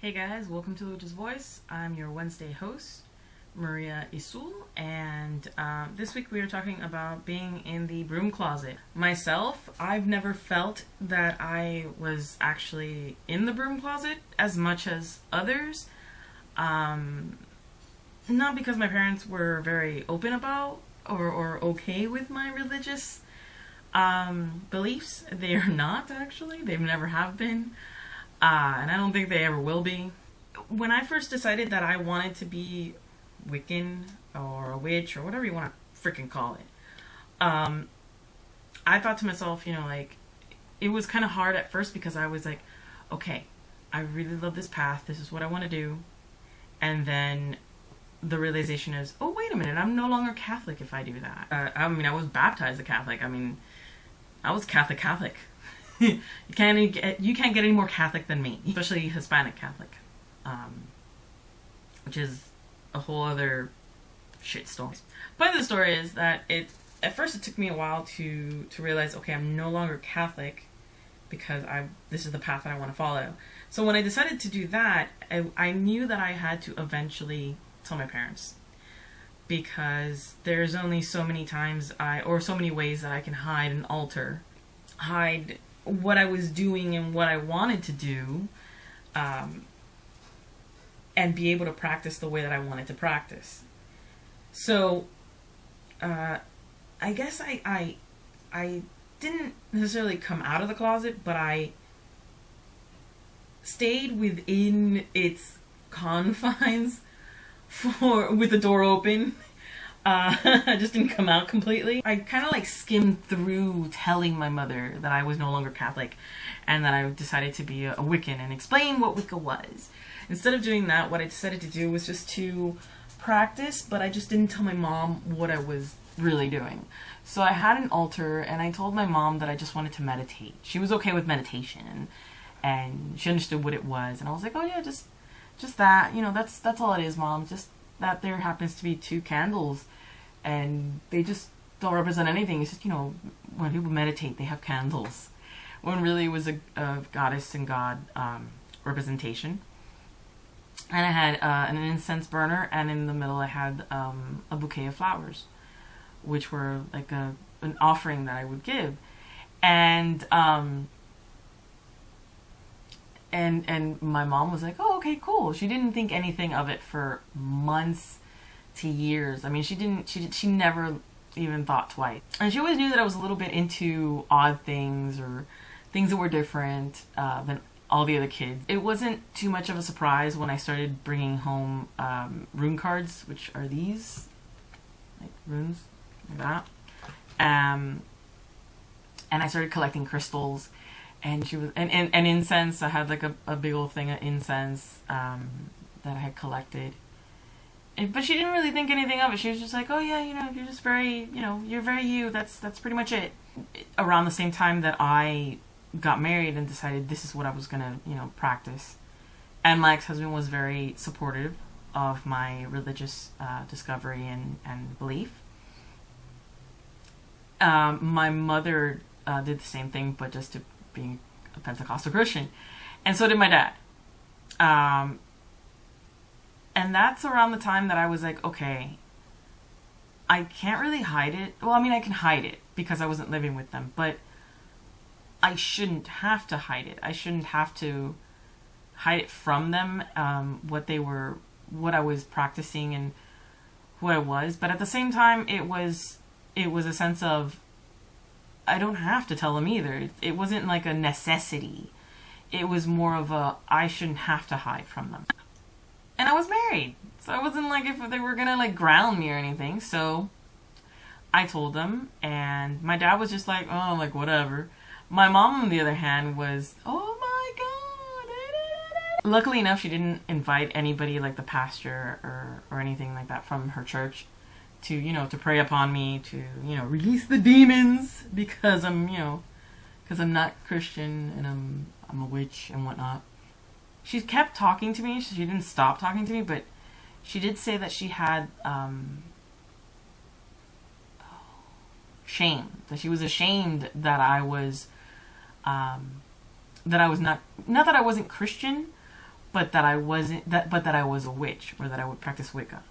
Hey guys, welcome to Thewitchesvoice Voice. I'm your Wednesday host, Maria Isul, and this week we are talking about being in the broom closet. Myself, I've never felt that I was actually in the broom closet as much as others. Not because my parents were very open about or okay with my religious beliefs. They are not, actually. They've never have been. And I don't think they ever will be. When I first decided that I wanted to be Wiccan or a witch or whatever you want to freaking call it, I thought to myself, it was kind of hard at first because I was like, okay, I really love this path. This is what I want to do. And then the realization is, oh, wait a minute, I'm no longer Catholic if I do that. I was baptized a Catholic. I was Catholic. You can't get any more Catholic than me, especially Hispanic Catholic, which is a whole other shit story. Point of the story is that at first it took me a while to realize, okay, I'm no longer Catholic because this is the path that I want to follow. So when I decided to do that, I knew that I had to eventually tell my parents, because there's only so many times so many ways that I can hide an altar, hide what I was doing and what I wanted to do, and be able to practice the way that I wanted to practice. So, I guess I didn't necessarily come out of the closet, but I stayed within its confines with the door open. I just didn't come out completely. I kind of skimmed through telling my mother that I was no longer Catholic and that I decided to be a Wiccan and explain what Wicca was. Instead of doing that, what I decided to do was just to practice, but I just didn't tell my mom what I was really doing. So I had an altar and I told my mom that I just wanted to meditate. She was okay with meditation and she understood what it was. And I was like, oh yeah, just that, that's all it is, Mom. Just that there happens to be two candles and they just don't represent anything. It's just, when people meditate, they have candles. When really it was a goddess and god representation. And I had an incense burner, and in the middle I had a bouquet of flowers, which were like an offering that I would give. And my mom was like, oh, okay, cool. She didn't think anything of it for months to years. I mean, she never even thought twice. And she always knew that I was a little bit into odd things or things that were different than all the other kids. It wasn't too much of a surprise when I started bringing home rune cards, which are these, like runes, like that. And I started collecting crystals. And she was, and incense. I had like a big old thing of incense that I had collected. But she didn't really think anything of it. She was just like, oh yeah, you're just very, you're very you. That's pretty much it. Around the same time that I got married and decided this is what I was gonna, practice. And my ex-husband was very supportive of my religious discovery and belief. My mother did the same thing, but just to being a Pentecostal Christian, and so did my dad. And that's around the time that I was like, okay, I can't really hide it. Well, I mean, I can hide it because I wasn't living with them, but I shouldn't have to hide it. I shouldn't have to hide it from them, what I was practicing and who I was. But at the same time, it was a sense of, I don't have to tell them either. It wasn't like a necessity. It was more of I shouldn't have to hide from them. And I was married, so it wasn't like if they were gonna ground me or anything. So I told them, and my dad was just like, oh, whatever. My mom, on the other hand, was, oh my god. Luckily enough, she didn't invite anybody like the pastor or anything like that from her church to pray upon me, to release the demons, because I'm not Christian and I'm a witch and whatnot. She kept talking to me. She didn't stop talking to me, but she did say that she had shame, that she was ashamed that I was not that I wasn't Christian, but that I wasn't but that I was a witch, or that I would practice Wicca.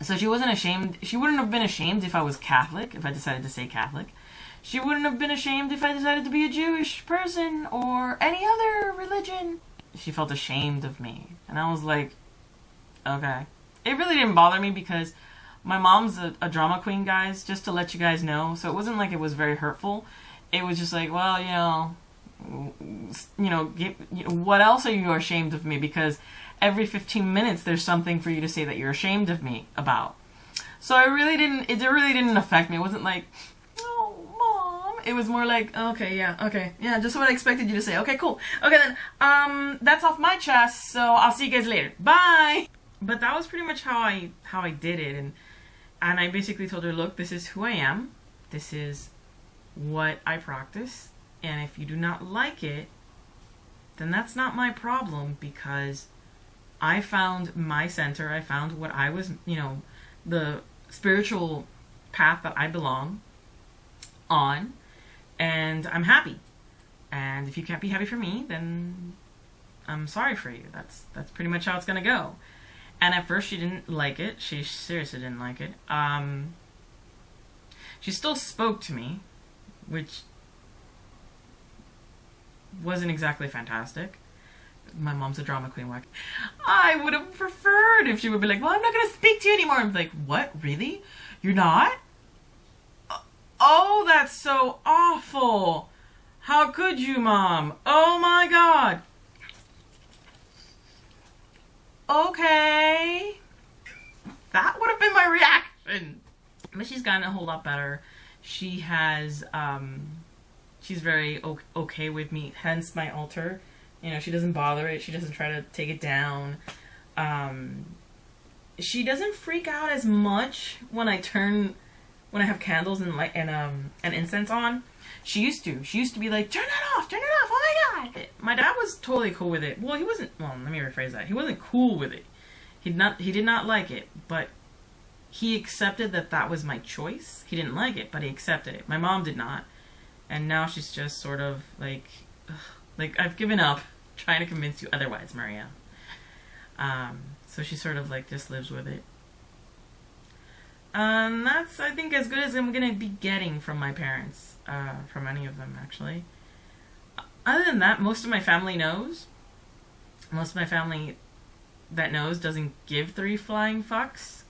So she wasn't ashamed. She wouldn't have been ashamed if I was Catholic, if I decided to stay Catholic. She wouldn't have been ashamed if I decided to be a Jewish person or any other religion. She felt ashamed of me. And I was like, okay. It really didn't bother me because my mom's a drama queen, guys, just to let you guys know. So it wasn't like it was very hurtful. It was just like, well, what else are you ashamed of me? Because every 15 minutes there's something for you to say that you're ashamed of me about. So it really didn't affect me. It wasn't like, oh, Mom. It was more like, okay, yeah, just what I expected you to say. Okay, cool. Okay then, that's off my chest, so I'll see you guys later. Bye! But that was pretty much how I did it, and I basically told her, look, this is who I am. This is what I practice, and if you do not like it, then that's not my problem, because I found my center. I found what I was, the spiritual path that I belong on, and I'm happy. And if you can't be happy for me, then I'm sorry for you. That's pretty much how it's gonna go. And at first she didn't like it. She seriously didn't like it. She still spoke to me, which wasn't exactly fantastic. My mom's a drama queen. I would have preferred if she would be like, well, I'm not going to speak to you anymore. I'm like, what? Really? You're not? Oh, that's so awful. How could you, Mom? Oh my God. Okay. That would have been my reaction. But she's gotten a whole lot better. She has, she's very okay with me, hence my altar. She doesn't bother it. She doesn't try to take it down. She doesn't freak out as much when I have candles and light and incense on. She used to be like, turn it off, oh my God. My dad was totally cool with it. Well, he wasn't, let me rephrase that. He wasn't cool with it. He did not like it, but he accepted that was my choice. He didn't like it, but he accepted it. My mom did not. And now she's just sort of like, ugh, like, I've given up trying to convince you otherwise, Maria. So she sort of like just lives with it. That's, I think, as good as I'm gonna be getting from my parents, from any of them, actually. Other than that, most of my family knows. Most of my family that knows doesn't give three flying fucks.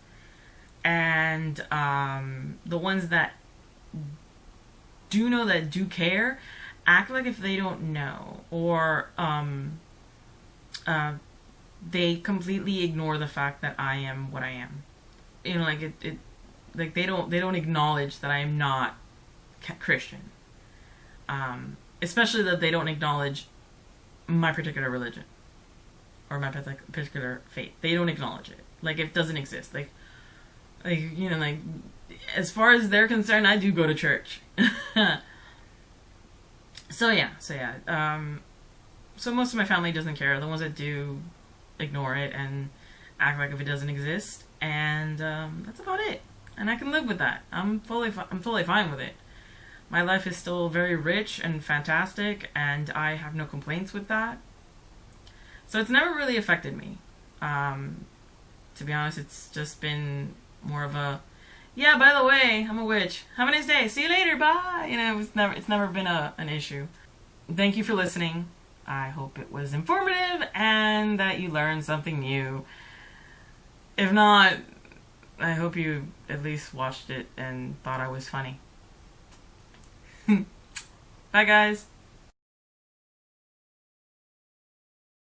And the ones that do know, that do care, act like if they don't know, or they completely ignore the fact that I am what I am. Like they don't acknowledge that I am not Christian. Especially that they don't acknowledge my particular religion or my particular faith. They don't acknowledge it. Like, it doesn't exist. Like as far as they're concerned, I do go to church. So most of my family doesn't care. The ones that do ignore it and act like if it doesn't exist, and that's about it. And I can live with that. I'm fully fine with it. My life is still very rich and fantastic, and I have no complaints with that. So it's never really affected me. To be honest, it's just been more of a, yeah, by the way, I'm a witch. Have a nice day. See you later. Bye. It's never been an issue. Thank you for listening. I hope it was informative and that you learned something new. If not, I hope you at least watched it and thought I was funny. Bye, guys.